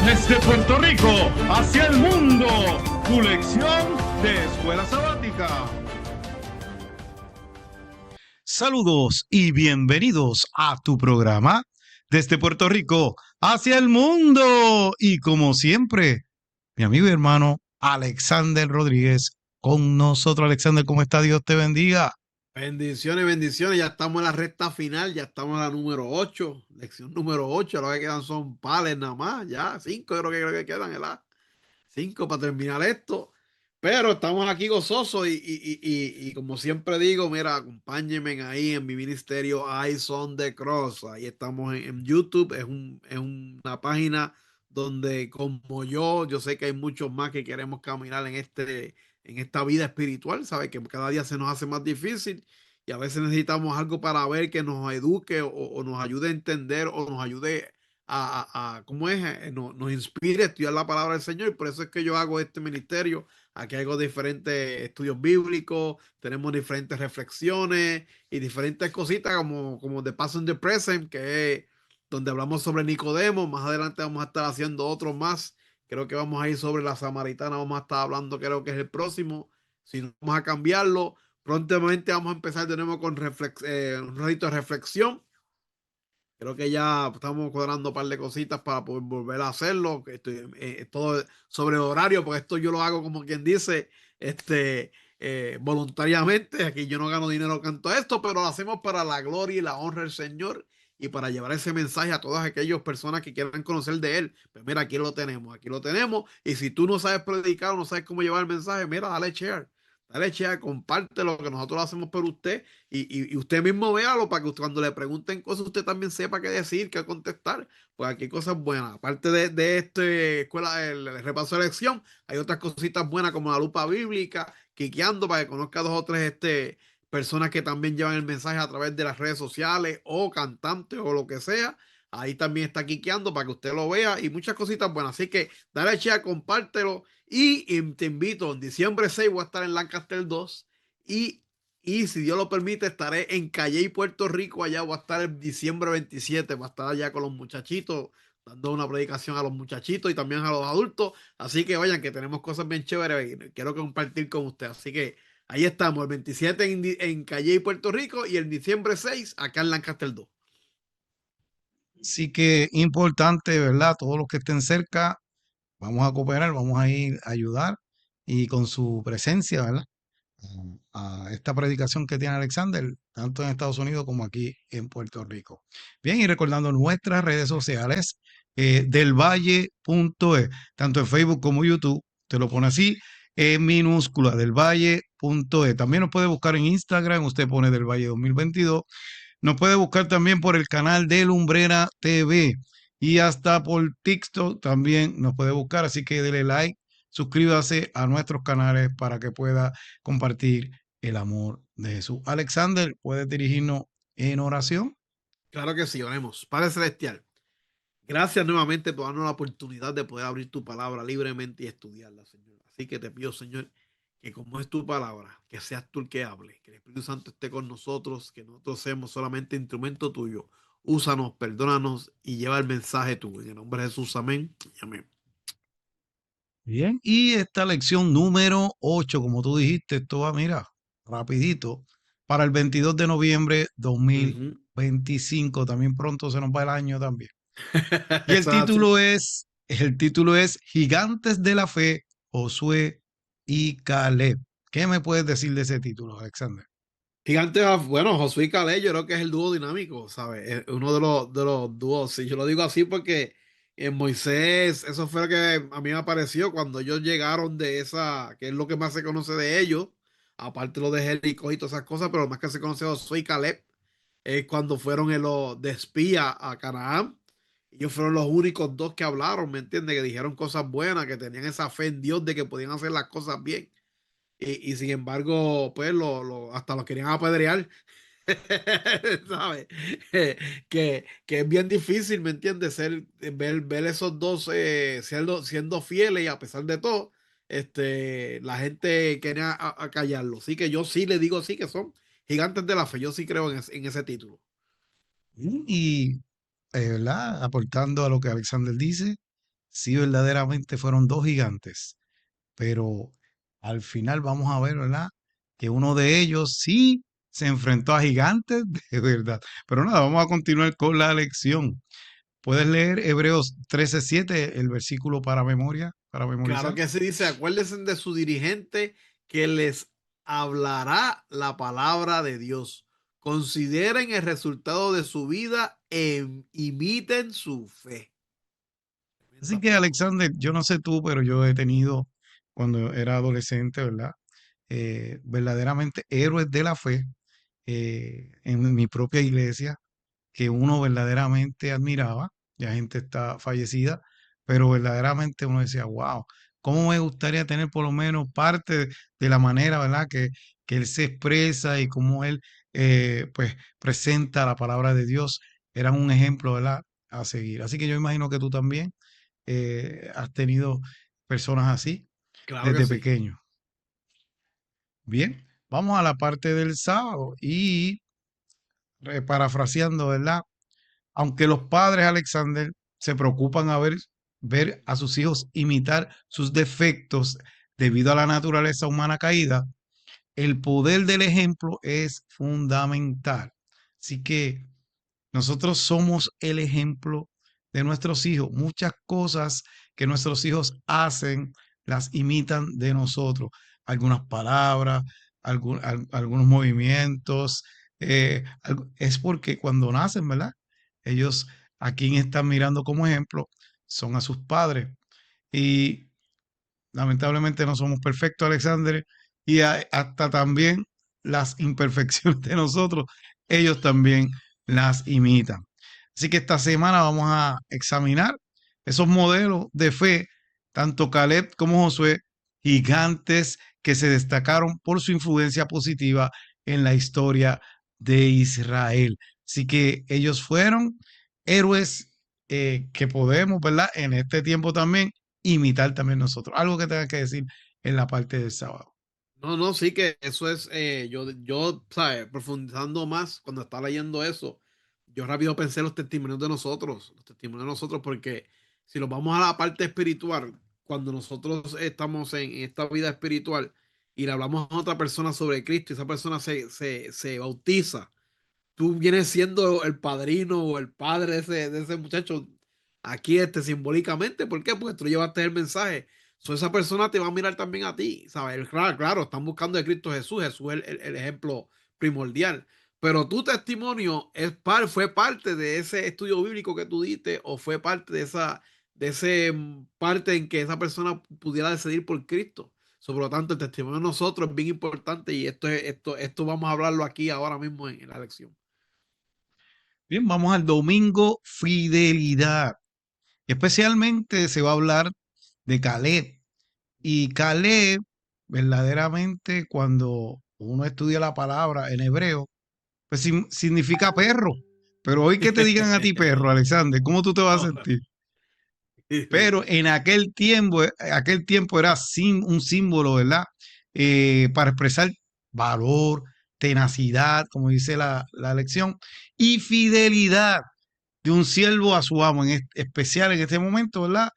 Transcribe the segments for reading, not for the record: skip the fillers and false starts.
Desde Puerto Rico hacia el mundo, tu lección de escuela sabática. Saludos y bienvenidos a tu programa Desde Puerto Rico hacia el mundo. Y como siempre, mi amigo y hermano Alexander Rodríguez con nosotros. Alexander, ¿cómo está? Dios te bendiga. Bendiciones, bendiciones. Ya estamos en la recta final, ya estamos en la número 8, lección número 8. Lo que quedan son pales nada más, ya 5 creo que quedan, ¿verdad? 5 para terminar esto. Pero estamos aquí gozosos y como siempre digo, mira, acompáñenme ahí en mi ministerio Eyes on the Cross. Ahí estamos en YouTube, es una página donde como yo sé que hay muchos más que queremos caminar en esta vida espiritual, ¿sabes? Que cada día se nos hace más difícil y a veces necesitamos algo para ver que nos eduque o nos ayude a entender o nos ayude ¿cómo es? Nos inspire a estudiar la palabra del Señor. Y por eso es que yo hago este ministerio. Aquí hago diferentes estudios bíblicos, tenemos diferentes reflexiones y diferentes cositas como The Past and the Present, que es donde hablamos sobre Nicodemo. Más adelante vamos a estar haciendo otros más. Creo que vamos a ir sobre la Samaritana, vamos a estar hablando, creo que es el próximo. Si no, vamos a cambiarlo. Prontamente vamos a empezar de nuevo con un ratito de reflexión. Creo que ya estamos cuadrando un par de cositas para poder volver a hacerlo. Todo sobre horario, porque esto yo lo hago como quien dice, voluntariamente. Aquí yo no gano dinero canto esto, pero lo hacemos para la gloria y la honra del Señor y para llevar ese mensaje a todas aquellas personas que quieran conocer de Él. Pues mira, aquí lo tenemos, aquí lo tenemos. Y si tú no sabes predicar o no sabes cómo llevar el mensaje, mira, dale share, comparte lo que nosotros lo hacemos por usted y usted mismo véalo para que cuando le pregunten cosas usted también sepa qué decir, qué contestar. Pues aquí hay cosas buenas. Aparte de este escuela, el repaso de lección, hay otras cositas buenas como la lupa bíblica, quiqueando para que conozca dos o tres personas que también llevan el mensaje a través de las redes sociales o cantantes o lo que sea. Ahí también está quiqueando para que usted lo vea y muchas cositas buenas. Así que dale share, compártelo y te invito. En diciembre 6 voy a estar en Lancaster 2 y si Dios lo permite, estaré en Calley, Puerto Rico. Allá voy a estar el diciembre 27. Voy a estar allá con los muchachitos, dando una predicación a los muchachitos y también a los adultos. Así que vayan, que tenemos cosas bien chéveres y quiero compartir con usted. Así que ahí estamos, el 27 en Calley, Puerto Rico y el diciembre 6 acá en Lancaster 2. Así que importante, ¿verdad? Todos los que estén cerca, vamos a cooperar, vamos a ir a ayudar y con su presencia, ¿verdad? A esta predicación que tiene Alexander, tanto en Estados Unidos como aquí en Puerto Rico. Bien, y recordando nuestras redes sociales, delvalle.es, tanto en Facebook como YouTube, te lo pone así, en minúscula, delvalle.es. También nos puede buscar en Instagram, usted pone Del Valle 2022. Nos puede buscar también por el canal de Lumbrera TV y hasta por TikTok también nos puede buscar. Así que dele like, suscríbase a nuestros canales para que pueda compartir el amor de Jesús. Alexander, ¿puedes dirigirnos en oración? Claro que sí, oremos. Padre Celestial, gracias nuevamente por darnos la oportunidad de poder abrir tu palabra libremente y estudiarla, Señor. Así que te pido, Señor, que como es tu palabra, que seas tú el que hable, que el Espíritu Santo esté con nosotros, que nosotros seamos solamente instrumento tuyo. Úsanos, perdónanos y lleva el mensaje tuyo. En el nombre de Jesús, amén y amén. Bien, y esta lección número 8, como tú dijiste, esto va, mira, rapidito, para el 22 de noviembre Ujú. 2025, también pronto se nos va el año también. Y Eso es así. el título es Gigantes de la Fe, Josué y Caleb. ¿Qué me puedes decir de ese título, Alexander? Gigante, bueno, Josué y Caleb, yo creo que es el dúo dinámico, ¿sabes? Es uno de los dúos. Sí, yo lo digo así porque en Moisés, eso fue lo que a mí me apareció cuando ellos llegaron de esa, que es lo que más se conoce de ellos, aparte lo de Jericó y todas esas cosas, pero lo más que se conoce de Josué y Caleb es cuando fueron de espía a Canaán. Ellos fueron los únicos dos que hablaron, ¿me entiendes? Que dijeron cosas buenas, que tenían esa fe en Dios de que podían hacer las cosas bien. Y sin embargo, pues hasta los querían apedrear, ¿sabes? Que es bien difícil, ¿me entiendes? Ver esos dos siendo fieles y a pesar de todo, la gente quería a callarlo. Así que yo sí le digo sí que son gigantes de la fe. Yo sí creo en ese título. Y, ¿verdad? Aportando a lo que Alexander dice, sí verdaderamente fueron dos gigantes, pero al final vamos a ver, ¿verdad? Que uno de ellos sí se enfrentó a gigantes de verdad. Pero nada, vamos a continuar con la lección. ¿Puedes leer Hebreos 13:7, el versículo para memoria, para Claro memorizar? que se dice, acuérdense de su dirigente que les hablará la palabra de Dios. Consideren el resultado de su vida e imiten su fe. Así Tremendas que, palabras. Alexander, yo no sé tú, pero yo he tenido, cuando era adolescente, ¿verdad? Verdaderamente héroes de la fe en mi propia iglesia que uno verdaderamente admiraba. Ya gente está fallecida, pero verdaderamente uno decía, wow, ¿cómo me gustaría tener por lo menos parte de la manera, ¿verdad? Que él se expresa y cómo él, pues, presenta la palabra de Dios. Eran un ejemplo, ¿verdad? A seguir. Así que yo imagino que tú también has tenido personas así Claro que desde sí. pequeño. Bien, vamos a la parte del sábado y parafraseando, ¿verdad? Aunque los padres, Alexander, se preocupan ver a sus hijos imitar sus defectos debido a la naturaleza humana caída, el poder del ejemplo es fundamental. Así que nosotros somos el ejemplo de nuestros hijos. Muchas cosas que nuestros hijos hacen las imitan de nosotros. Algunas palabras, algunos movimientos. Es porque cuando nacen, ¿verdad? Ellos, a quien están mirando como ejemplo, son a sus padres. Y lamentablemente no somos perfectos, Alexander, y hasta también las imperfecciones de nosotros, ellos también las imitan. Así que esta semana vamos a examinar esos modelos de fe, tanto Caleb como Josué, gigantes que se destacaron por su influencia positiva en la historia de Israel. Así que ellos fueron héroes que podemos, ¿verdad? En este tiempo también imitar también nosotros. Algo que tenga que decir en la parte del sábado. No, no, sí que eso es, ¿sabes? Profundizando más cuando estaba leyendo eso, yo rápido pensé en los testimonios de nosotros, porque si nos vamos a la parte espiritual, cuando nosotros estamos en esta vida espiritual y le hablamos a otra persona sobre Cristo y esa persona se bautiza, tú vienes siendo el padrino o el padre de ese muchacho aquí simbólicamente. ¿Por qué? Porque tú llevaste el mensaje. Esa persona te va a mirar también a ti, ¿sabes? Claro, claro, están buscando de Cristo Jesús. Jesús es el ejemplo primordial. Pero tu testimonio fue parte de ese estudio bíblico que tú diste, o fue parte de ese parte en que esa persona pudiera decidir por Cristo. Por lo tanto, el testimonio de nosotros es bien importante, y esto vamos a hablarlo aquí ahora mismo en la lección. Bien, vamos al domingo, fidelidad. Especialmente se va a hablar de Caleb. Y Caleb, verdaderamente, cuando uno estudia la palabra en hebreo, pues significa perro. Pero hoy que te digan a ti perro, Alexander, ¿cómo tú te vas a No. sentir? Pero en aquel tiempo era un símbolo, ¿verdad? Para expresar valor, tenacidad, como dice la lección, y fidelidad de un siervo a su amo, especial en este momento, ¿verdad?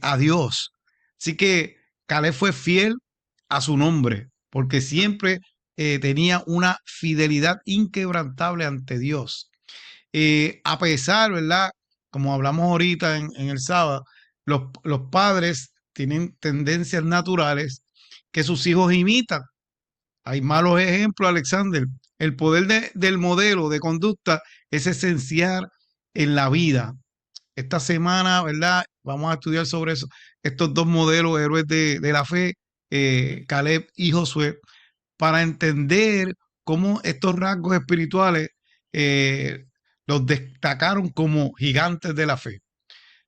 A Dios. Así que Caleb fue fiel a su nombre, porque siempre tenía una fidelidad inquebrantable ante Dios. A pesar, ¿verdad? Como hablamos ahorita en el sábado, los padres tienen tendencias naturales que sus hijos imitan. Hay malos ejemplos, Alexander. El poder del modelo de conducta es esencial en la vida. Esta semana, ¿verdad? Vamos a estudiar sobre eso, estos dos modelos, héroes de la fe, Caleb y Josué, para entender cómo estos rasgos espirituales eh, los destacaron como gigantes de la fe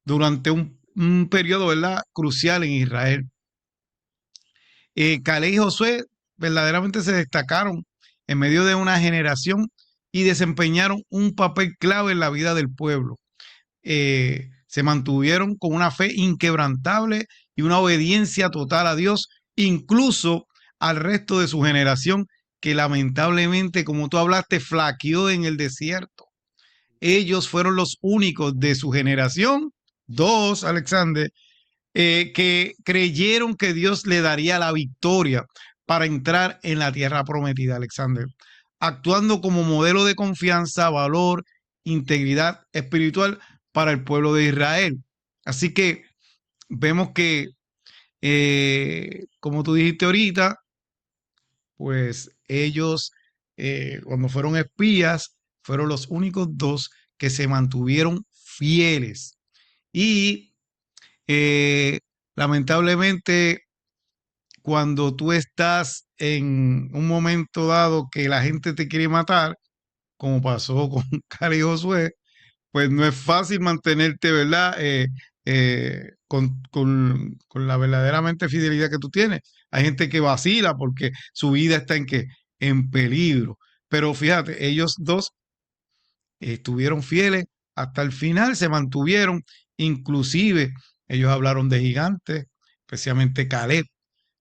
durante un periodo, ¿verdad? Crucial en Israel. Caleb y Josué verdaderamente se destacaron en medio de una generación y desempeñaron un papel clave en la vida del pueblo. Se mantuvieron con una fe inquebrantable y una obediencia total a Dios, incluso al resto de su generación, que lamentablemente, como tú hablaste, flaqueó en el desierto. Ellos fueron los únicos de su generación dos, Alexander, que creyeron que Dios le daría la victoria para entrar en la tierra prometida, Alexander, actuando como modelo de confianza, valor, integridad espiritual para el pueblo de Israel. Así que vemos que, como tú dijiste ahorita, pues ellos, cuando fueron espías, fueron los únicos dos que se mantuvieron fieles. Y lamentablemente, cuando tú estás en un momento dado que la gente te quiere matar, como pasó con Caleb y Josué, pues no es fácil mantenerte, ¿verdad? Con la verdaderamente fidelidad que tú tienes. Hay gente que vacila porque su vida está en que en peligro. Pero fíjate, ellos dos estuvieron fieles hasta el final, se mantuvieron. Inclusive ellos hablaron de gigantes, especialmente Caleb.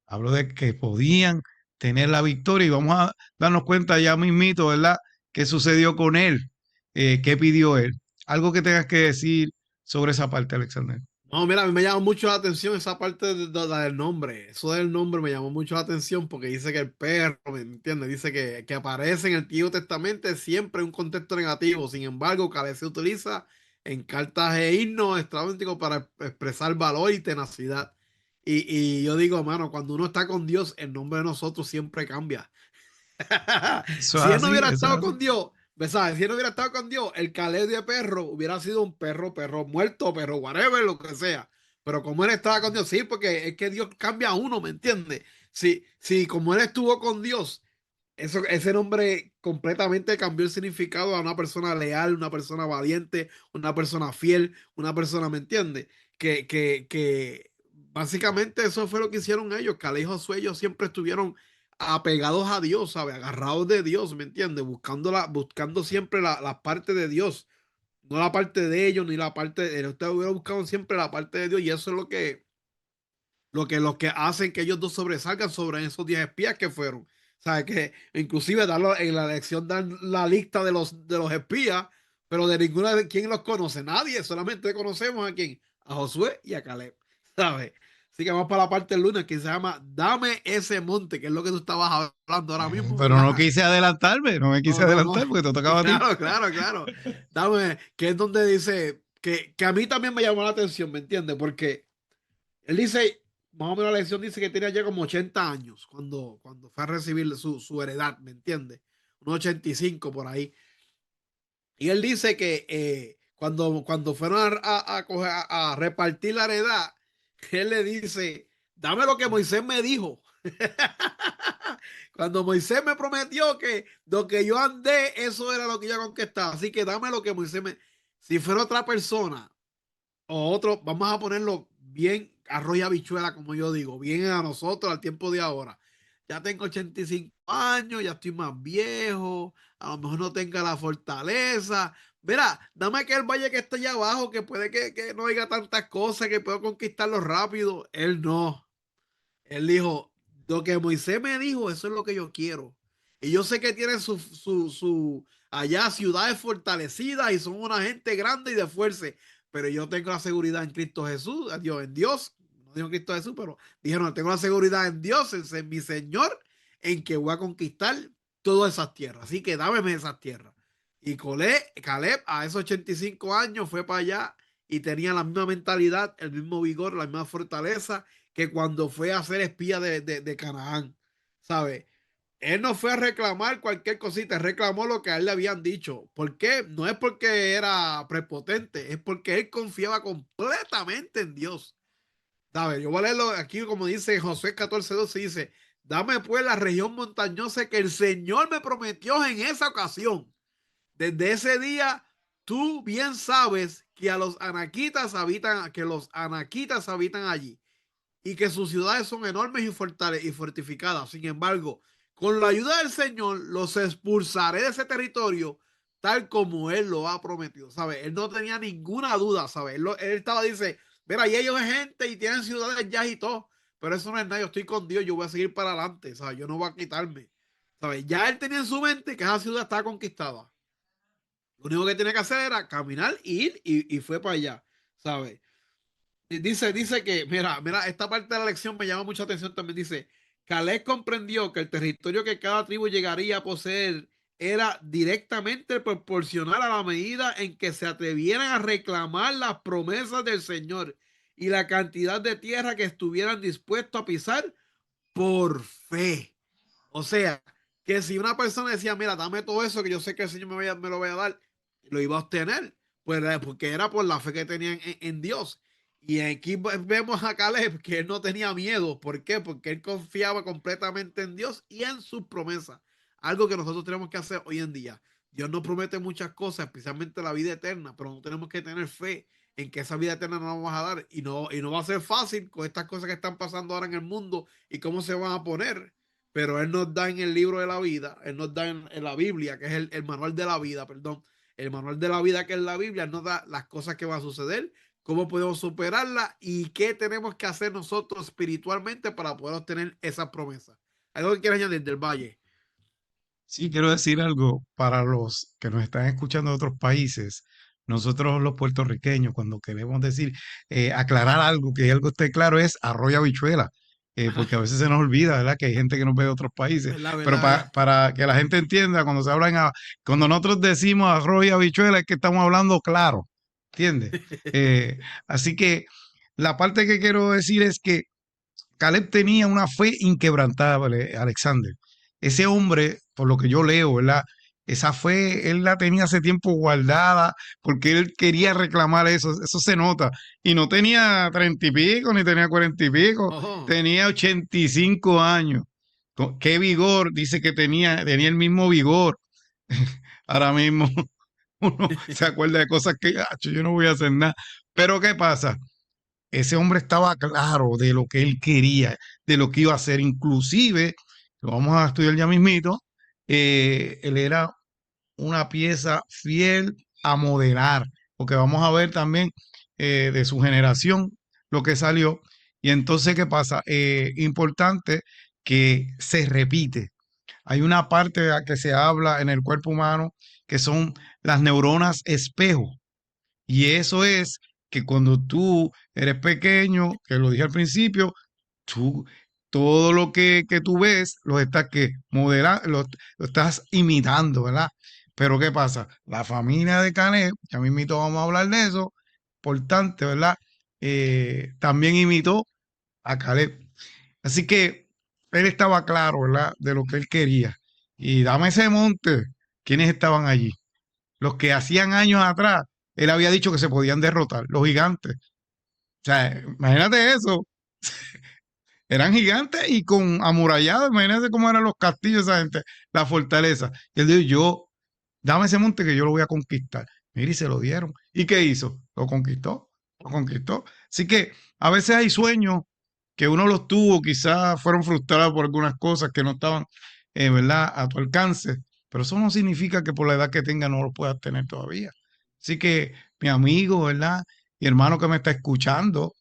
Habló de que podían tener la victoria y vamos a darnos cuenta ya mismito, ¿verdad? ¿Qué sucedió con él? ¿Qué pidió él? Algo que tengas que decir sobre esa parte, Alexander. No, mira, a mí me llamó mucho la atención esa parte la del nombre. Eso del nombre me llamó mucho la atención porque dice que el perro, ¿me entiendes? Dice que aparece en el Antiguo Testamento siempre en un contexto negativo. Sin embargo, Caleb se utiliza en cartas e himnos estratégicos para expresar valor y tenacidad. Y yo digo, hermano, cuando uno está con Dios, el nombre de nosotros siempre cambia. Eso es Si él no así, hubiera eso es estado así. con Dios, ¿sabes? Si él no hubiera estado con Dios, el Caleb de perro hubiera sido un perro, perro muerto, perro whatever, lo que sea. Pero como él estaba con Dios, sí, porque es que Dios cambia a uno, ¿me entiendes? Si como él estuvo con Dios, ese nombre completamente cambió el significado a una persona leal, una persona valiente, una persona fiel, una persona, ¿me entiendes? Que básicamente eso fue lo que hicieron ellos. Caleb y Josué, ellos siempre estuvieron apegados a Dios, ¿sabes? Agarrados de Dios, ¿me entiendes? Buscando siempre la parte de Dios, no la parte de ellos, ni la parte de ustedes hubieran buscado siempre la parte de Dios, y eso es lo que hacen que ellos dos sobresalgan sobre esos 10 espías que fueron. ¿Sabes? Que inclusive en la lección dan la lista de los espías, pero de ninguna de quién los conoce, nadie, solamente conocemos a quién, a Josué y a Caleb, ¿sabes? Así que vamos para la parte del lunes que se llama Dame ese monte, que es lo que tú estabas hablando ahora mismo, Pero no ¿verdad? quise adelantarme, no me quise No, no, no. adelantar porque te tocaba a ti. Claro, claro, claro. Dame, que es donde dice que a mí también me llamó la atención, ¿me entiendes? Porque él dice, más o menos la lección dice que tenía ya como 80 años cuando fue a recibir su heredad, ¿me entiendes? Unos 85 por ahí. Y él dice que cuando fueron a repartir la heredad, él le dice, dame lo que Moisés me dijo. Cuando Moisés me prometió que lo que yo andé, eso era lo que yo conquistaba. Así que dame lo que Moisés me... Si fuera otra persona o otro, vamos a ponerlo bien arroz y habichuela, como yo digo, bien a nosotros al tiempo de ahora. Ya tengo 85 años, ya estoy más viejo, a lo mejor no tenga la fortaleza. Mira, dame aquel valle que está allá abajo, que puede que no diga tantas cosas, que puedo conquistarlo rápido. Él no. Él dijo, lo que Moisés me dijo, eso es lo que yo quiero. Y yo sé que tienen allá ciudades fortalecidas y son una gente grande y de fuerza, pero yo tengo la seguridad en Cristo Jesús, en Dios, no dijo Cristo Jesús, pero dijeron, tengo la seguridad en Dios, en mi Señor, en que voy a conquistar todas esas tierras. Así que dámeme esas tierras. Y Caleb a esos 85 años fue para allá y tenía la misma mentalidad, el mismo vigor, la misma fortaleza que cuando fue a ser espía de Canaán, ¿sabes? Él no fue a reclamar cualquier cosita, reclamó lo que a él le habían dicho. ¿Por qué? No es porque era prepotente, es porque él confiaba completamente en Dios. ¿Sabes? Yo voy a leerlo aquí como dice Josué 14:12, dice, dame pues la región montañosa que el Señor me prometió en esa ocasión. Desde ese día, tú bien sabes que los anaquitas habitan allí y que sus ciudades son enormes y fortificadas. Sin embargo, con la ayuda del Señor, los expulsaré de ese territorio tal como Él lo ha prometido, ¿sabes? Él no tenía ninguna duda, ¿sabes? Él estaba, dice, mira, y ellos es gente y tienen ciudades ya y todo, pero eso no es nada, yo estoy con Dios, yo voy a seguir para adelante, ¿sabes? Yo no voy a quitarme, ¿sabes? Ya él tenía en su mente que esa ciudad estaba conquistada. Lo único que tenía que hacer era caminar, ir y fue para allá, ¿sabes? Dice que, mira, esta parte de la lección me llama mucha atención también. Dice, Caleb comprendió que el territorio que cada tribu llegaría a poseer era directamente proporcional a la medida en que se atrevieran a reclamar las promesas del Señor y la cantidad de tierra que estuvieran dispuestos a pisar por fe. O sea, que si una persona decía, mira, dame todo eso que yo sé que el Señor me lo va a dar, lo iba a obtener, pues porque era por la fe que tenían en Dios. Y aquí vemos a Caleb que él no tenía miedo. ¿Por qué? Porque él confiaba completamente en Dios y en sus promesas. Algo que nosotros tenemos que hacer hoy en día. Dios nos promete muchas cosas, especialmente la vida eterna, pero no tenemos que tener fe en que esa vida eterna nos la vamos a dar. Y no va a ser fácil con estas cosas que están pasando ahora en el mundo y cómo se van a poner. Pero Él nos da en el libro de la vida, Él nos da en la Biblia, que es el manual de la vida, perdón. El manual de la vida que es la Biblia nos da las cosas que van a suceder, cómo podemos superarla y qué tenemos que hacer nosotros espiritualmente para poder obtener esa promesa. ¿Algo que quieras añadir del Valle? Sí, quiero decir algo para los que nos están escuchando de otros países. Nosotros los puertorriqueños, cuando queremos decir, aclarar algo, que algo esté claro, es arroz y habichuela, porque a veces se nos olvida, ¿verdad? Que hay gente que nos ve de otros países. ¿Verdad, Pero verdad, verdad? para que la gente entienda, cuando se hablan, cuando nosotros decimos arroz y habichuela, es que estamos hablando claro, ¿entiendes? Así que la parte que quiero decir es que Caleb tenía una fe inquebrantable, Alexander. Ese hombre, por lo que yo leo, ¿verdad? Esa fe, él la tenía hace tiempo guardada porque él quería reclamar eso se nota. Y no tenía 30 y pico, ni tenía 40 y pico, Oh, tenía 85 años. Qué vigor, dice que tenía el mismo vigor. Ahora mismo uno se acuerda de cosas que, yo no voy a hacer nada. Pero ¿qué pasa? Ese hombre estaba claro de lo que él quería, de lo que iba a hacer. Inclusive, lo vamos a estudiar ya mismito, él era una pieza fiel a modelar, porque vamos a ver también de su generación lo que salió. Y entonces, ¿qué pasa? Importante que se repite. Hay una parte que se habla en el cuerpo humano que son las neuronas espejo. Y eso es que cuando tú eres pequeño, que lo dije al principio, tú todo lo que tú ves lo estás que modelando, lo estás imitando, ¿verdad? Pero ¿qué pasa? La familia de Canet, ya mismito vamos a hablar de eso, importante, ¿verdad? También imitó a Caleb. Así que él estaba claro, ¿verdad? De lo que él quería. Y dame ese monte. ¿Quiénes estaban allí? Los que hacían años atrás, él había dicho que se podían derrotar, los gigantes. O sea, imagínate eso. Eran gigantes y con amurallados. Imagínate cómo eran los castillos, esa gente, la fortaleza. Y él dijo, dame ese monte que yo lo voy a conquistar. Mira, y se lo dieron. ¿Y qué hizo? Lo conquistó, lo conquistó. Así que a veces hay sueños que uno los tuvo, quizás fueron frustrados por algunas cosas que no estaban, ¿verdad?, a tu alcance. Pero eso no significa que por la edad que tenga no lo puedas tener todavía. Así que, mi amigo, ¿verdad? Y hermano que me está escuchando,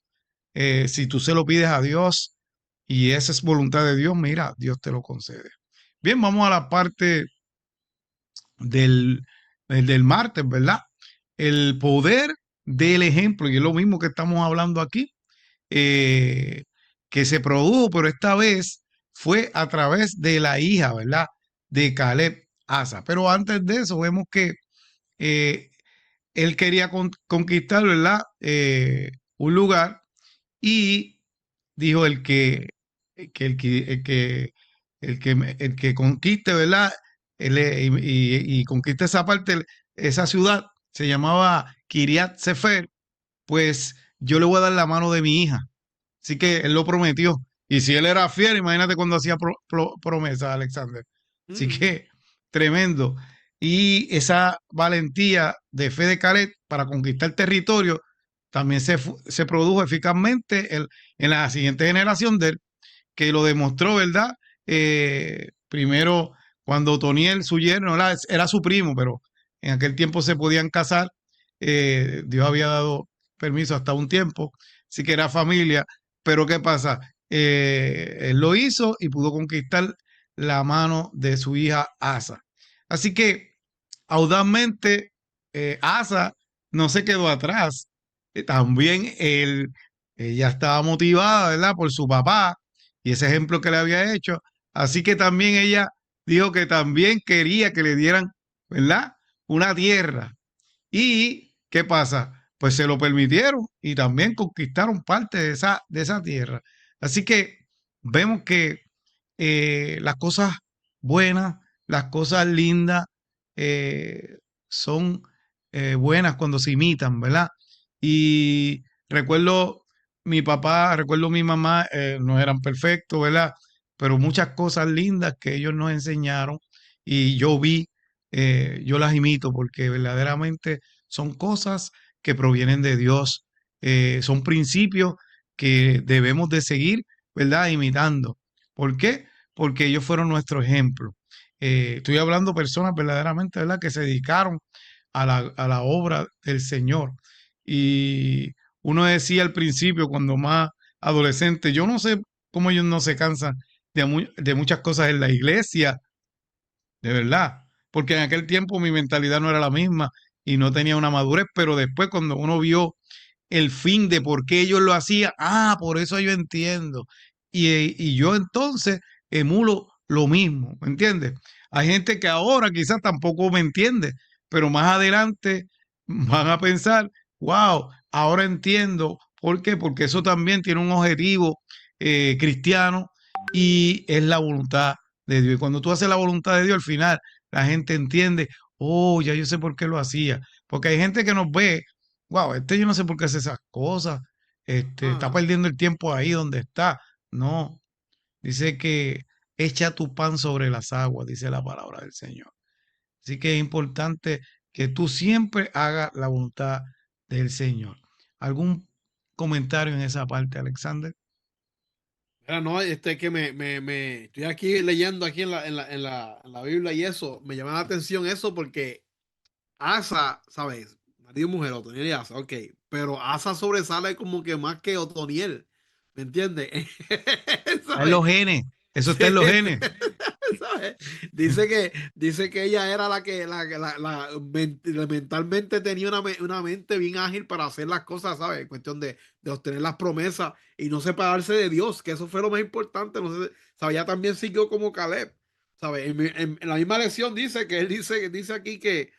si tú se lo pides a Dios y esa es voluntad de Dios, mira, Dios te lo concede. Bien, vamos a la parte del, del martes, ¿verdad? El poder del ejemplo, y es lo mismo que estamos hablando aquí, eh, que se produjo, pero esta vez fue a través de la hija, ¿verdad? De Caleb Asa. Pero antes de eso, vemos que eh, él quería conquistar, ¿verdad? Un lugar y dijo el que conquiste, ¿verdad? Y conquiste esa parte, esa ciudad, se llamaba Kiriat Sefer, pues yo le voy a dar la mano de mi hija. Así que él lo prometió. Y si él era fiel, imagínate cuando hacía promesas, Alexander. Así mm, que tremendo. Y esa valentía de fe de Caleb para conquistar territorio también se produjo eficazmente en la siguiente generación de él, que lo demostró, ¿verdad? Primero, cuando Otoniel, su yerno, era su primo, pero en aquel tiempo se podían casar. Dios había dado permiso hasta un tiempo, así que era familia. Pero ¿qué pasa? Él lo hizo y pudo conquistar la mano de su hija Asa. Así que audazmente, Asa no se quedó atrás. También él ella estaba motivada, ¿verdad? Por su papá y ese ejemplo que le había hecho. Así que también ella dijo que también quería que le dieran, ¿verdad? Una tierra. ¿Y qué pasa? Pues se lo permitieron y también conquistaron parte de esa tierra. Así que vemos que las cosas buenas, las cosas lindas son buenas cuando se imitan, ¿verdad? Y recuerdo mi papá, recuerdo mi mamá, no eran perfectos, ¿verdad? Pero muchas cosas lindas que ellos nos enseñaron y yo vi, yo las imito porque verdaderamente son cosas que provienen de Dios, son principios que debemos de seguir, ¿verdad? Imitando. ¿Por qué? Porque ellos fueron nuestro ejemplo. Estoy hablando de personas verdaderamente, ¿verdad? Que se dedicaron a la obra del Señor. Y uno decía al principio, cuando más adolescente, yo no sé cómo ellos no se cansan de muchas cosas en la iglesia, de verdad, porque en aquel tiempo mi mentalidad no era la misma y no tenía una madurez, pero después cuando uno vio el fin de por qué ellos lo hacían, por eso yo entiendo. Y yo entonces emulo lo mismo, ¿me entiendes? Hay gente que ahora quizás tampoco me entiende, pero más adelante van a pensar, wow, ahora entiendo. ¿Por qué? Porque eso también tiene un objetivo cristiano y es la voluntad de Dios. Y cuando tú haces la voluntad de Dios, al final la gente entiende, oh, ya yo sé por qué lo hacía. Porque hay gente que nos ve, wow, yo no sé por qué hace esas cosas, está Ajá. perdiendo el tiempo ahí donde está. No, dice que echa tu pan sobre las aguas, dice la palabra del Señor. Así que es importante que tú siempre hagas la voluntad del Señor. ¿Algún comentario en esa parte, Alexander? Mira, no, que estoy aquí leyendo aquí en la Biblia y eso, me llama la atención eso porque Asa, ¿sabes? Marido y mujer, Otoniel y Asa, ok, pero Asa sobresale como que más que Otoniel, ¿me entiendes? Está en ¿Sabes? los genes, eso está Sí, en los genes. ¿sabes? Dice que ella era la que mentalmente tenía una mente bien ágil para hacer las cosas, ¿sabes? En cuestión de obtener las promesas y no separarse de Dios, que eso fue lo más importante. No sé, ¿sabes? Ella también siguió como Caleb, ¿sabes? En la misma lección dice que él dice aquí que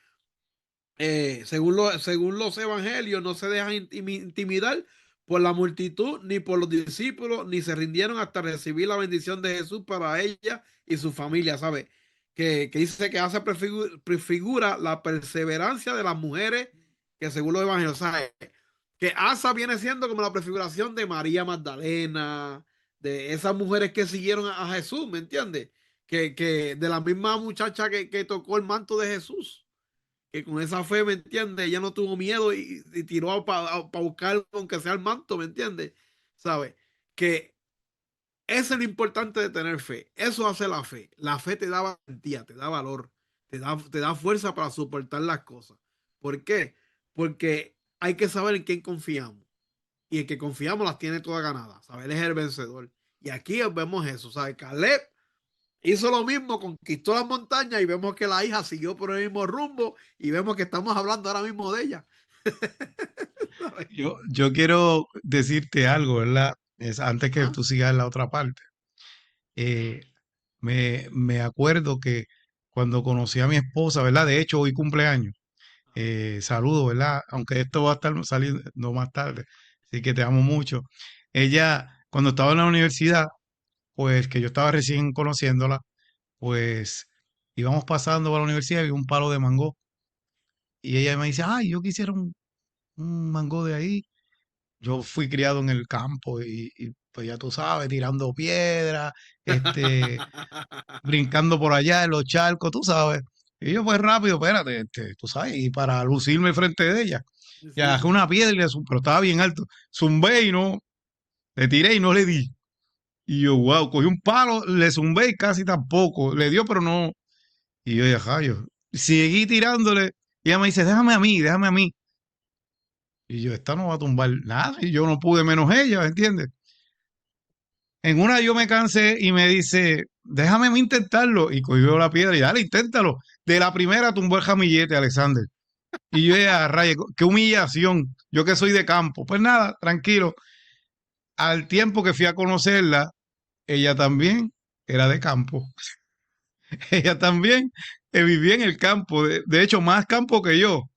según los evangelios, no se dejan intimidar por la multitud ni por los discípulos, ni se rindieron hasta recibir la bendición de Jesús para ella y su familia, ¿sabe? Que dice que hace prefigura la perseverancia de las mujeres que según los evangelios, ¿sabe? Que Asa viene siendo como la prefiguración de María Magdalena, de esas mujeres que siguieron a Jesús, ¿me entiendes? Que de la misma muchacha que tocó el manto de Jesús, que con esa fe, ¿me entiendes? Ella no tuvo miedo y tiró para buscar, aunque sea el manto, ¿me entiendes? ¿Sabes? Que eso es lo importante de tener fe. Eso hace la fe. La fe te da valentía, te da valor, te da fuerza para soportar las cosas. ¿Por qué? Porque hay que saber en quién confiamos. Y el que confiamos las tiene todas ganadas. Saber es el vencedor. Y aquí vemos eso. ¿Sabes? Caleb hizo lo mismo, conquistó las montañas y vemos que la hija siguió por el mismo rumbo y vemos que estamos hablando ahora mismo de ella. Yo quiero decirte algo, ¿verdad? Antes que ¿Ah? tú sigas la otra parte. Eh, me acuerdo que cuando conocí a mi esposa, ¿verdad? De hecho, hoy cumpleaños. Saludo, ¿verdad? Aunque esto va a estar saliendo más tarde, así que te amo mucho. Ella, cuando estaba en la universidad, pues que yo estaba recién conociéndola, pues íbamos pasando a la universidad y vi un palo de mango. Y ella me dice, ay, yo quisiera un mango de ahí. Yo fui criado en el campo y, pues ya tú sabes, tirando piedras, brincando por allá en los charcos, tú sabes. Y yo pues rápido, espérate, tú sabes, y para lucirme frente de ella. Y Sí, agarré sí. una piedra pero estaba bien alto. Zumbé y no, le tiré y no le di. Y yo, wow, cogí un palo, le zumbé y casi tampoco. Le dio, pero no. Y yo, ya, yo seguí tirándole. Y ella me dice, déjame a mí, déjame a mí. Y yo, esta no va a tumbar nada. Y yo no pude menos ella, ¿entiendes? En una yo me cansé y me dice, déjame a mí intentarlo. Y cogió la piedra y dale, inténtalo. De la primera tumbó el jamillete, Alexander. Y yo, a raya, qué humillación. Yo que soy de campo. Pues nada, tranquilo. al tiempo que fui a conocerla, ella también era de campo. Ella también vivía en el campo, de hecho, más campo que yo.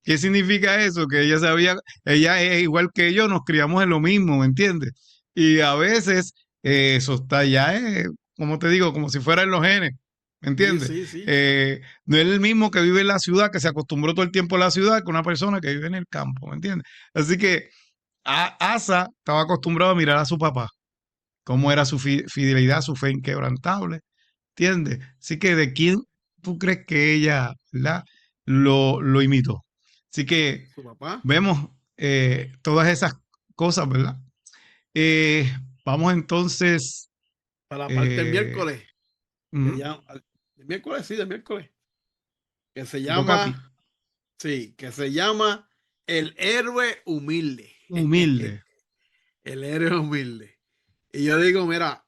¿Qué significa eso? Que ella sabía, ella es igual que yo, nos criamos en lo mismo, ¿me entiendes? Y a veces eso está ya, como te digo, como si fuera en los genes, ¿me Sí, entiendes? sí, sí. No es el mismo que vive en la ciudad, que se acostumbró todo el tiempo a la ciudad, que una persona que vive en el campo, ¿me entiendes? Así que Asa estaba acostumbrado a mirar a su papá, cómo era su fidelidad, su fe inquebrantable, ¿entiendes? Así que de quién tú crees que ella, ¿verdad? Lo imitó. Así que Su papá. vemos todas esas cosas, ¿verdad? Eh, Vamos entonces, Para la parte del eh, miércoles. Que mm, ya, del miércoles, sí, del miércoles. Que se te toca a ti, llama, sí, que se llama El héroe humilde. humilde, El héroe humilde. Y yo digo, mira,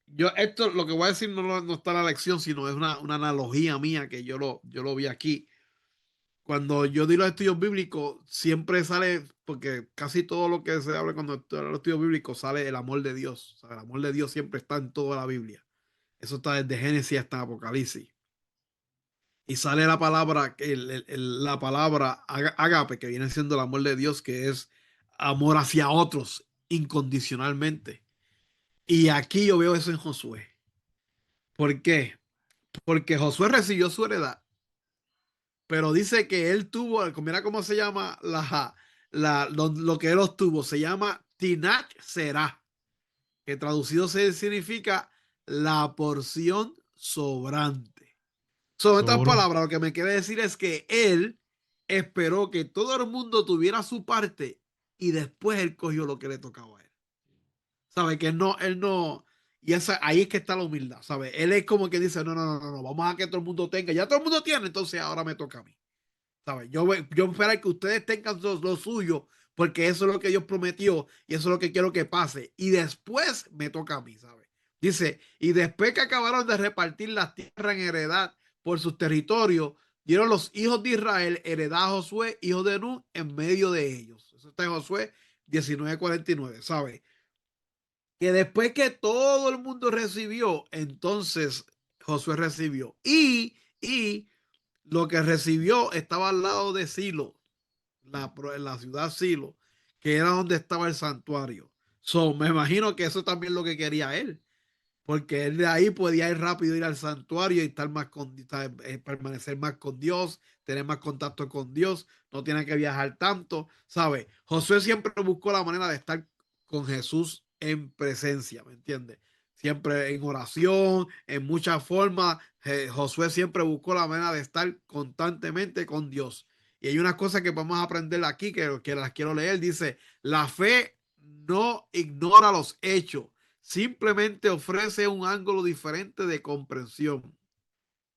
yo esto, lo que voy a decir no está en la lección, sino es una analogía mía que yo lo vi aquí. Cuando yo di los estudios bíblicos, siempre sale, porque casi todo lo que se habla cuando los estudios bíblicos sale el amor de Dios. O sea, el amor de Dios siempre está en toda la Biblia. Eso está desde Génesis hasta Apocalipsis. Y sale la palabra, la palabra ágape, que viene siendo el amor de Dios, que es amor hacia otros incondicionalmente. Y aquí yo veo eso en Josué. ¿Por qué? Porque Josué recibió su heredad, pero dice que él tuvo, mira cómo se llama lo que él obtuvo, se llama Tinach Será, que traducido significa la porción sobrante. Son otras sobró, palabras, lo que me quiere decir es que él esperó que todo el mundo tuviera su parte y después él cogió lo que le tocaba a él. ¿Sabe? Que él no, y ahí es que está la humildad, ¿sabe? Él es como que dice, no, vamos a que todo el mundo tenga, ya todo el mundo tiene, entonces ahora me toca a mí, ¿sabe? Yo espero que ustedes tengan lo suyo, porque eso es lo que Dios prometió y eso es lo que quiero que pase, y después me toca a mí, ¿sabe? Dice, y después que acabaron de repartir las tierras en heredad por sus territorios, dieron los hijos de Israel heredad a Josué, hijo de Nun, en medio de ellos. Eso está en Josué 19:49, ¿sabe? Que después que todo el mundo recibió, entonces Josué recibió. Y lo que recibió estaba al lado de Silo, la ciudad Silo, que era donde estaba el santuario. Me imagino que eso también es lo que quería él, porque él de ahí podía ir rápido, ir al santuario y estar más permanecer más con Dios, tener más contacto con Dios, no tiene que viajar tanto, ¿sabe? Josué siempre buscó la manera de estar con Jesús en presencia, ¿me entiendes? Siempre en oración, en muchas formas, Josué siempre buscó la manera de estar constantemente con Dios. Y hay una cosa que vamos a aprender aquí, que las quiero leer, dice, la fe no ignora los hechos, simplemente ofrece un ángulo diferente de comprensión.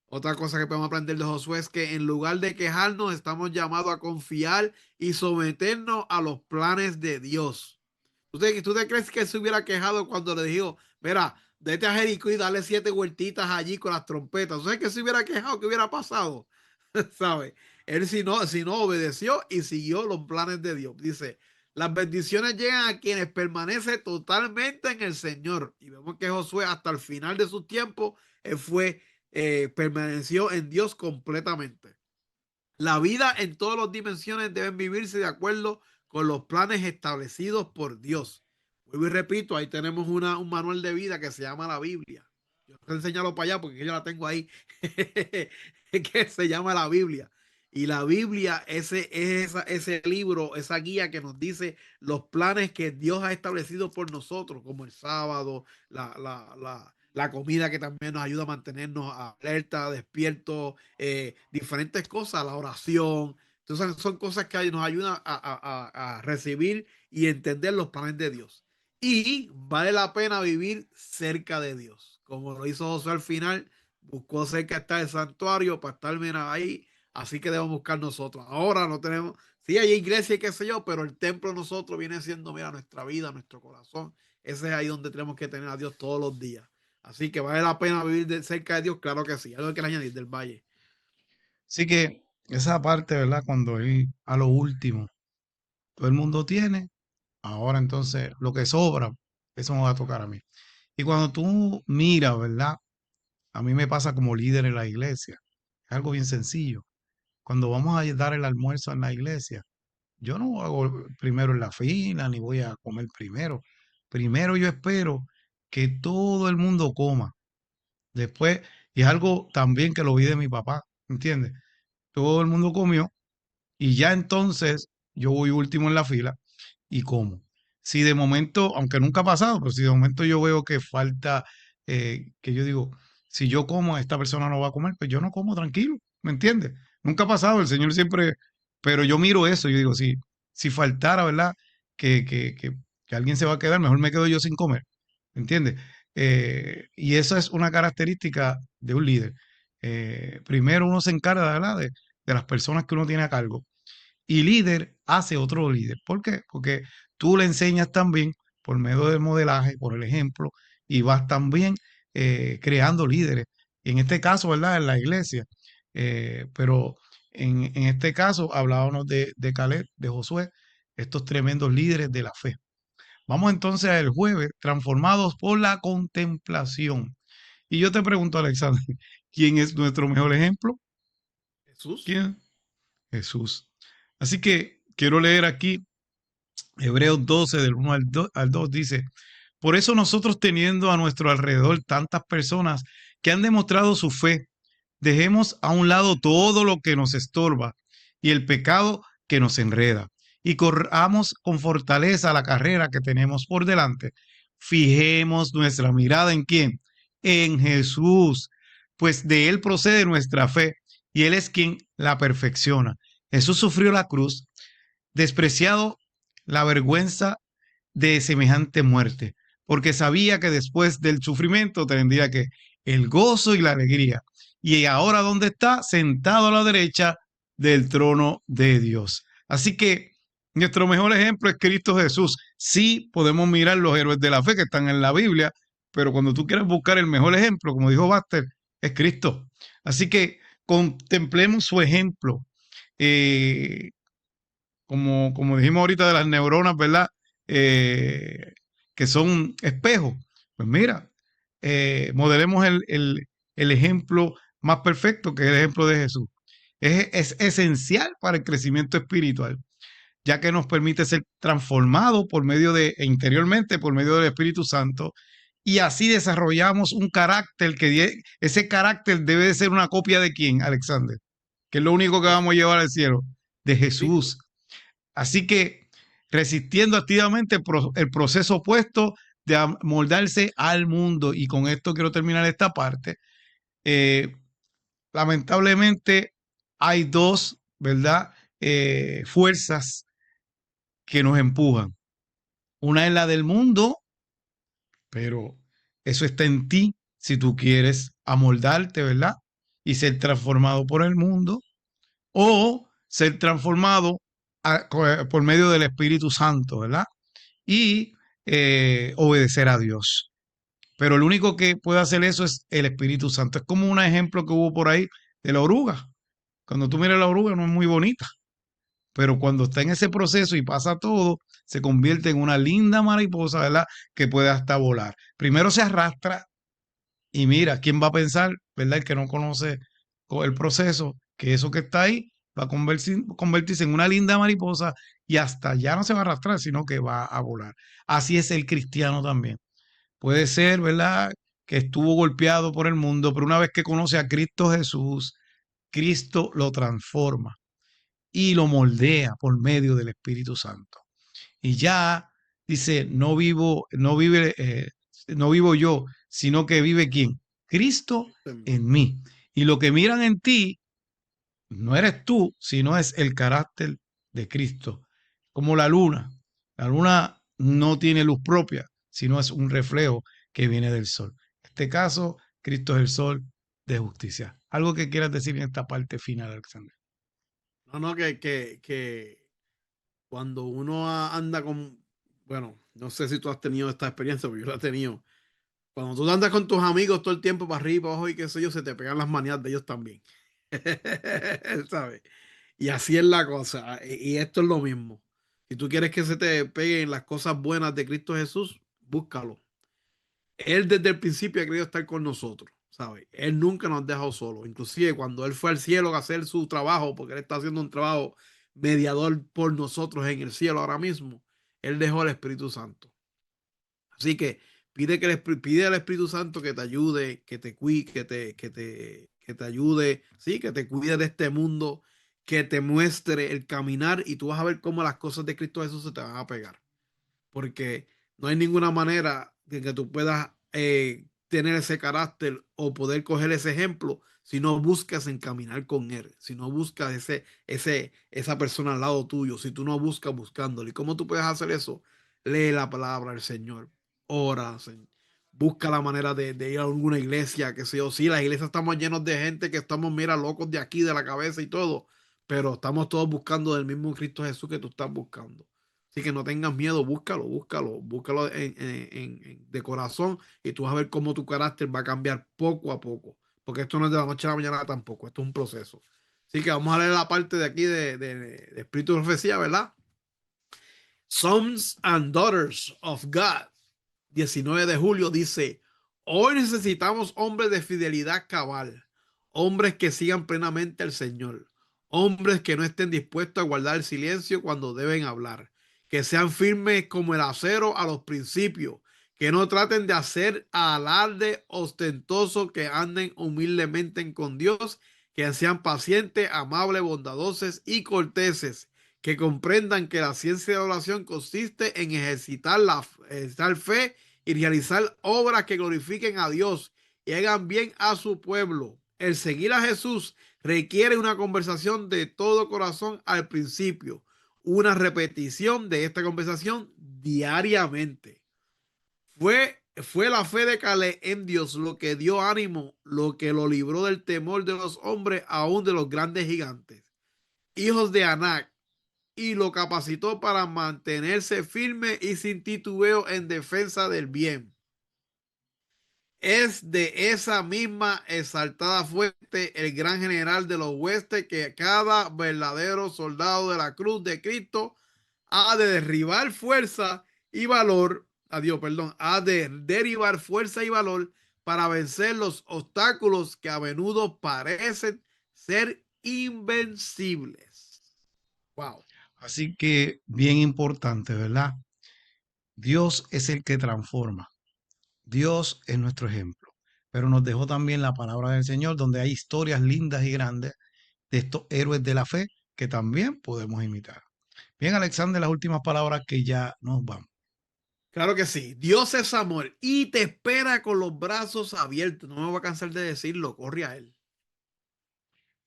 Otra cosa que podemos aprender de Josué es que en lugar de quejarnos, estamos llamados a confiar y someternos a los planes de Dios. ¿Tú te crees que se hubiera quejado cuando le dijo, mira, vete a Jericó y dale 7 vueltitas allí con las trompetas? ¿Tú sabes que se hubiera quejado? ¿Qué hubiera pasado? ¿Sabe? Él si no obedeció y siguió los planes de Dios. Dice, las bendiciones llegan a quienes permanecen totalmente en el Señor. Y vemos que Josué hasta el final de su tiempo, permaneció en Dios completamente. La vida en todas las dimensiones deben vivirse de acuerdo con los planes establecidos por Dios. Vuelvo y repito, ahí tenemos un manual de vida que se llama la Biblia. Yo te enseñarlo para allá porque yo la tengo ahí, que se llama la Biblia. Y la Biblia ese libro, esa guía que nos dice los planes que Dios ha establecido por nosotros, como el sábado, la comida que también nos ayuda a mantenernos alerta, despiertos, diferentes cosas, la oración. Entonces son cosas que nos ayudan a recibir y entender los planes de Dios. Y vale la pena vivir cerca de Dios. Como lo hizo Josué al final, buscó cerca estar el santuario para estar, mira, ahí. Así que debemos buscar nosotros. Ahora no tenemos, sí hay iglesia y qué sé yo, pero el templo de nosotros viene siendo, mira, nuestra vida, nuestro corazón. Ese es ahí donde tenemos que tener a Dios todos los días. Así que vale la pena vivir cerca de Dios, claro que sí. Algo que le añadir del Valle. así que esa parte, ¿verdad? Cuando él a lo último, todo el mundo tiene, ahora entonces lo que sobra, eso me va a tocar a mí. Y cuando tú miras, ¿verdad? A mí me pasa como líder en la iglesia. Es algo bien sencillo. Cuando vamos a dar el almuerzo en la iglesia, yo no hago primero en la fila, ni voy a comer primero. Primero yo espero que todo el mundo coma. Después, y es algo también que lo vi de mi papá, ¿entiendes? Todo el mundo comió y ya entonces yo voy último en la fila y como. Si de momento, aunque nunca ha pasado, pero si de momento yo veo que falta, que yo digo, si yo como, esta persona no va a comer, pues yo no como tranquilo, ¿me entiendes? Nunca ha pasado, el Señor siempre, pero yo miro eso, yo digo, si faltara, ¿verdad? Que alguien se va a quedar, mejor me quedo yo sin comer, ¿me entiendes? Y esa es una característica de un líder. Primero uno se encarga, ¿verdad? De las personas que uno tiene a cargo y líder hace otro líder. ¿Por qué? Porque tú le enseñas también por medio del modelaje, por el ejemplo, y vas también creando líderes. Y en este caso, ¿verdad? En la iglesia. Pero en este caso hablábamos de Caleb, de Josué, estos tremendos líderes de la fe. Vamos entonces al jueves, transformados por la contemplación. Y yo te pregunto, Alexander, ¿quién es nuestro mejor ejemplo? Jesús. ¿Quién? Jesús. Así que quiero leer aquí Hebreos 12, del 1 al 2, dice, por eso nosotros teniendo a nuestro alrededor tantas personas que han demostrado su fe, dejemos a un lado todo lo que nos estorba y el pecado que nos enreda y corramos con fortaleza la carrera que tenemos por delante. Fijemos nuestra mirada en quién, en Jesús, pues de él procede nuestra fe y él es quien la perfecciona. Jesús sufrió la cruz, despreciado la vergüenza de semejante muerte, porque sabía que después del sufrimiento tendría que el gozo y la alegría. Y ahora, ¿dónde está? Sentado a la derecha del trono de Dios. Así que nuestro mejor ejemplo es Cristo Jesús. Sí, podemos mirar los héroes de la fe que están en la Biblia, pero cuando tú quieres buscar el mejor ejemplo, como dijo Buster, es Cristo. Así que contemplemos su ejemplo. Eh, como dijimos ahorita de las neuronas, ¿verdad? Eh, que son espejos. Pues mira, modelemos el ejemplo más perfecto, que es el ejemplo de Jesús. Es esencial para el crecimiento espiritual, ya que nos permite ser transformados por medio e interiormente por medio del Espíritu Santo, y así desarrollamos un carácter ese carácter debe de ser una copia de quién, Alexander, que es lo único que vamos a llevar al cielo, de Jesús. Así que resistiendo activamente el proceso opuesto de amoldarse al mundo. Y con esto quiero terminar esta parte. Lamentablemente hay dos, ¿verdad? Fuerzas que nos empujan. Una es la del mundo, pero eso está en ti si tú quieres amoldarte, ¿verdad? Y ser transformado por el mundo o ser transformado por medio del Espíritu Santo, ¿verdad? Y obedecer a Dios. Pero el único que puede hacer eso es el Espíritu Santo. Es como un ejemplo que hubo por ahí de la oruga. Cuando tú miras la oruga no es muy bonita, pero cuando está en ese proceso y pasa todo, se convierte en una linda mariposa, ¿verdad? Que puede hasta volar. Primero se arrastra y mira, ¿quién va a pensar, ¿verdad? El que no conoce el proceso, que eso que está ahí va a convertirse en una linda mariposa y hasta ya no se va a arrastrar, sino que va a volar. Así es el cristiano también. Puede ser, ¿verdad? Que estuvo golpeado por el mundo, pero una vez que conoce a Cristo Jesús, Cristo lo transforma y lo moldea por medio del Espíritu Santo. Y ya dice, no vivo yo, sino que vive quién? Cristo en mí. Y lo que miran en ti no eres tú, sino es el carácter de Cristo. Como la luna. La luna no tiene luz propia, sino es un reflejo que viene del sol. En este caso, Cristo es el sol de justicia. ¿Algo que quieras decir en esta parte final, Alexander? No, que cuando uno anda con, bueno, no sé si tú has tenido esta experiencia, pero yo la he tenido. Cuando tú andas con tus amigos todo el tiempo para arriba, para abajo y qué sé yo, se te pegan las manías de ellos también. ¿Sabes? Y así es la cosa. Y esto es lo mismo. Si tú quieres que se te peguen las cosas buenas de Cristo Jesús, búscalo. Él desde el principio ha querido estar con nosotros, ¿sabes? Él nunca nos ha dejado solos. Inclusive cuando Él fue al cielo a hacer su trabajo, porque Él está haciendo un trabajo mediador por nosotros en el cielo ahora mismo, Él dejó al Espíritu Santo. Así que pide al Espíritu Santo que te ayude, que te cuide, que te ayude, sí, que te cuide de este mundo, que te muestre el caminar y tú vas a ver cómo las cosas de Cristo Jesús se te van a pegar. Porque no hay ninguna manera de que tú puedas tener ese carácter o poder coger ese ejemplo si no buscas en caminar con Él, si no buscas esa persona al lado tuyo, si tú no buscas buscándole. ¿Y cómo tú puedes hacer eso? Lee la palabra del Señor, ora, busca la manera de ir a alguna iglesia, que sé yo. Sí, las iglesias estamos llenos de gente que estamos, mira, locos de aquí, de la cabeza y todo, pero estamos todos buscando del mismo Cristo Jesús que tú estás buscando. Así que no tengas miedo, búscalo de corazón y tú vas a ver cómo tu carácter va a cambiar poco a poco. Porque esto no es de la noche a la mañana tampoco, esto es un proceso. Así que vamos a leer la parte de aquí de Espíritu de Profecía, ¿verdad? Sons and Daughters of God, 19 de julio, dice: hoy necesitamos hombres de fidelidad cabal, hombres que sigan plenamente al Señor, hombres que no estén dispuestos a guardar el silencio cuando deben hablar, que sean firmes como el acero a los principios, que no traten de hacer alarde ostentoso, que anden humildemente con Dios, que sean pacientes, amables, bondadosos y corteses, que comprendan que la ciencia de la oración consiste en ejercitar fe y realizar obras que glorifiquen a Dios y hagan bien a su pueblo. El seguir a Jesús requiere una conversación de todo corazón al principio, una repetición de esta conversación diariamente. Fue la fe de Caleb en Dios lo que dio ánimo, lo que lo libró del temor de los hombres, aún de los grandes gigantes, hijos de Anac, y lo capacitó para mantenerse firme y sin titubeo en defensa del bien. Es de esa misma exaltada fuente el gran general de los huestes que cada verdadero soldado de la cruz de Cristo ha de derribar fuerza y valor, ha de derivar fuerza y valor para vencer los obstáculos que a menudo parecen ser invencibles. Wow. Así que bien importante, ¿verdad? Dios es el que transforma. Dios es nuestro ejemplo. Pero nos dejó también la palabra del Señor, donde hay historias lindas y grandes de estos héroes de la fe que también podemos imitar. Bien, Alexander, las últimas palabras que ya nos vamos. Claro que sí. Dios es amor y te espera con los brazos abiertos. No me voy a cansar de decirlo. Corre a Él.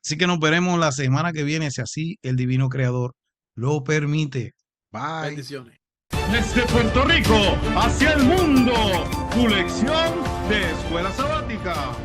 Así que nos veremos la semana que viene, si así el Divino Creador lo permite. Bye. Bendiciones. Desde Puerto Rico hacia el mundo, tu lección de escuela sabática.